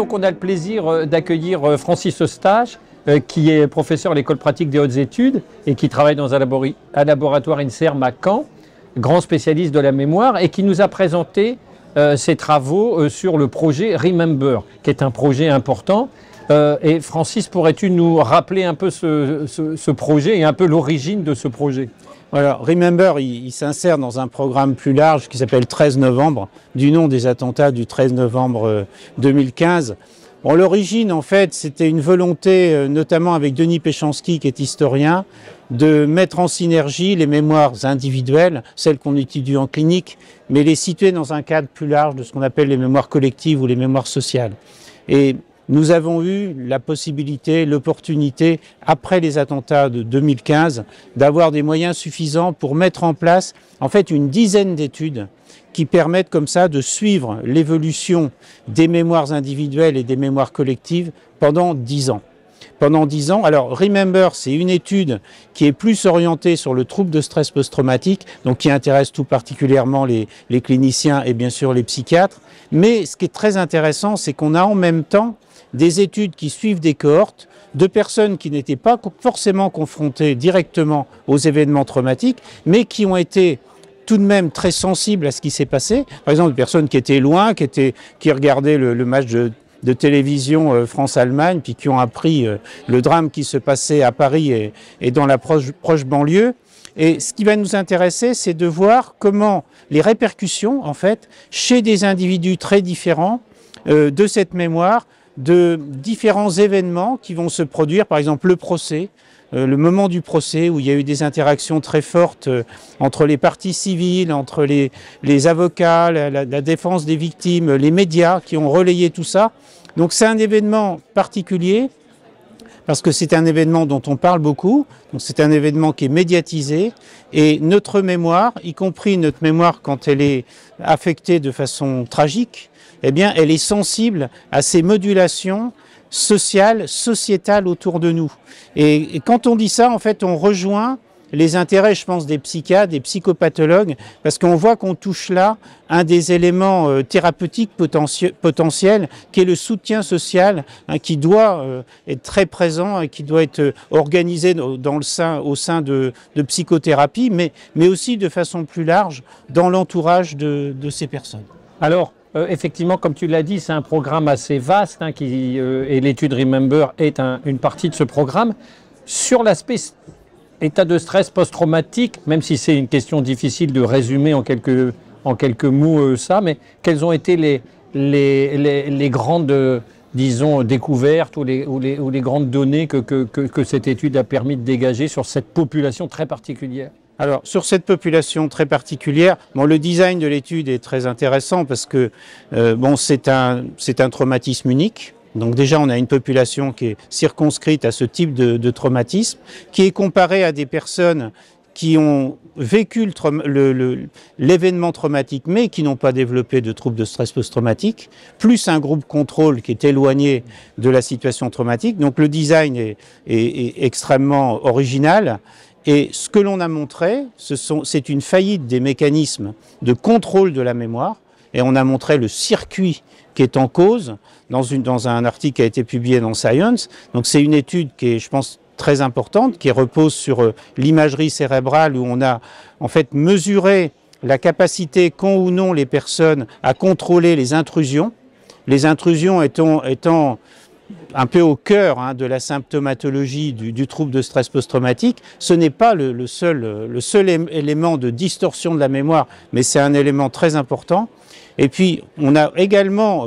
donc on a le plaisir d'accueillir Francis Eustache, qui est professeur à l'école pratique des hautes études et qui travaille dans un laboratoire INSERM à Caen, grand spécialiste de la mémoire, et qui nous a présenté ses travaux sur le projet Remember, qui est un projet important. Et Francis, pourrais-tu nous rappeler un peu ce projet et un peu l'origine de ce projet? Voilà, Remember, il s'insère dans un programme plus large qui s'appelle 13 novembre, du nom des attentats du 13 novembre 2015. Bon, l'origine, en fait, c'était une volonté, notamment avec Denis Péchanski, qui est historien, de mettre en synergie les mémoires individuelles, celles qu'on étudie en clinique, mais les situer dans un cadre plus large de ce qu'on appelle les mémoires collectives ou les mémoires sociales. Et nous avons eu la possibilité, l'opportunité, après les attentats de 2015, d'avoir des moyens suffisants pour mettre en place, en fait, une dizaine d'études qui permettent comme ça de suivre l'évolution des mémoires individuelles et des mémoires collectives pendant 10 ans. Pendant 10 ans, alors Remember, c'est une étude qui est plus orientée sur le trouble de stress post-traumatique, donc qui intéresse tout particulièrement les cliniciens et bien sûr les psychiatres. Mais ce qui est très intéressant, c'est qu'on a en même temps des études qui suivent des cohortes de personnes qui n'étaient pas forcément confrontées directement aux événements traumatiques, mais qui ont été tout de même très sensibles à ce qui s'est passé. Par exemple, des personnes qui étaient loin, qui regardaient le match de télévision France-Allemagne, puis qui ont appris le drame qui se passait à Paris et dans la proche banlieue. Et ce qui va nous intéresser, c'est de voir comment les répercussions, en fait, chez des individus très différents de cette mémoire, de différents événements qui vont se produire, par exemple le procès, le moment du procès où il y a eu des interactions très fortes entre les parties civiles, entre les avocats, la défense des victimes, les médias qui ont relayé tout ça. Donc c'est un événement particulier parce que c'est un événement dont on parle beaucoup, donc c'est un événement qui est médiatisé et notre mémoire, y compris notre mémoire quand elle est affectée de façon tragique, eh bien, elle est sensible à ces modulations sociales, sociétales autour de nous. Et quand on dit ça, en fait, on rejoint les intérêts, je pense, des psychiatres, des psychopathologues, parce qu'on voit qu'on touche là un des éléments thérapeutiques potentiels, qui est le soutien social, hein, qui doit être très présent et qui doit être organisé au sein de psychothérapie, mais aussi de façon plus large dans l'entourage de ces personnes. Alors, effectivement, comme tu l'as dit, c'est un programme assez vaste hein, et l'étude Remember est une partie de ce programme. Sur l'aspect état de stress post-traumatique, même si c'est une question difficile de résumer en quelques mots ça, mais quelles ont été les grandes, disons, découvertes ou les grandes données que cette étude a permis de dégager sur cette population très particulière? Alors, sur cette population très particulière, bon, le design de l'étude est très intéressant parce que bon, c'est un traumatisme unique. Donc déjà, on a une population qui est circonscrite à ce type de traumatisme, qui est comparée à des personnes qui ont vécu l'événement traumatique, mais qui n'ont pas développé de troubles de stress post-traumatique, plus un groupe contrôle qui est éloigné de la situation traumatique. Donc le design est extrêmement original. Et ce que l'on a montré, c'est une faillite des mécanismes de contrôle de la mémoire. Et on a montré le circuit qui est en cause dans un article qui a été publié dans Science. Donc c'est une étude qui est, je pense, très importante, qui repose sur l'imagerie cérébrale où on a en fait mesuré la capacité qu'ont ou non les personnes à contrôler les intrusions. Les intrusions étant un peu au cœur hein, de la symptomatologie du trouble de stress post-traumatique, ce n'est pas le seul élément de distorsion de la mémoire, mais c'est un élément très important. Et puis, on a également,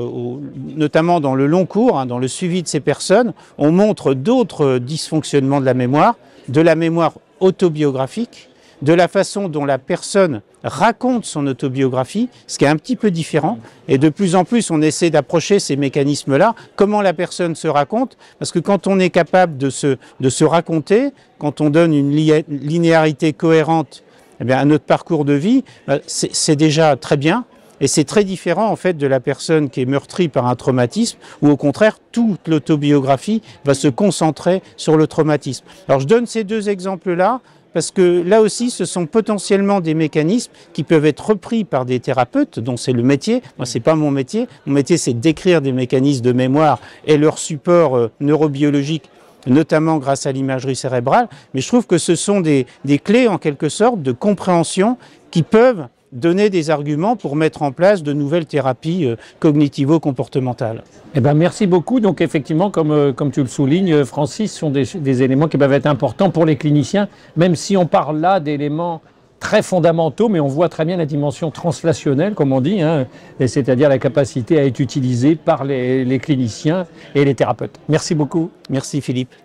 notamment dans le long cours, hein, dans le suivi de ces personnes, on montre d'autres dysfonctionnements de la mémoire autobiographique, de la façon dont la personne raconte son autobiographie, ce qui est un petit peu différent. Et de plus en plus, on essaie d'approcher ces mécanismes-là, comment la personne se raconte, parce que quand on est capable de se raconter, quand on donne une linéarité cohérente eh bien, à notre parcours de vie, c'est déjà très bien. Et c'est très différent en fait de la personne qui est meurtrie par un traumatisme où au contraire toute l'autobiographie va se concentrer sur le traumatisme. Alors je donne ces deux exemples-là parce que là aussi, ce sont potentiellement des mécanismes qui peuvent être repris par des thérapeutes, dont c'est le métier. Moi, c'est pas mon métier. Mon métier, c'est d'écrire des mécanismes de mémoire et leur support neurobiologique, notamment grâce à l'imagerie cérébrale. Mais je trouve que ce sont des clés, en quelque sorte, de compréhension qui peuvent donner des arguments pour mettre en place de nouvelles thérapies cognitivo-comportementales. Eh ben, merci beaucoup. Donc effectivement, comme tu le soulignes, Francis, ce sont des éléments qui peuvent être importants pour les cliniciens, même si on parle là d'éléments très fondamentaux, mais on voit très bien la dimension translationnelle, comme on dit, hein, c'est-à-dire la capacité à être utilisée par les cliniciens et les thérapeutes. Merci beaucoup. Merci Philippe.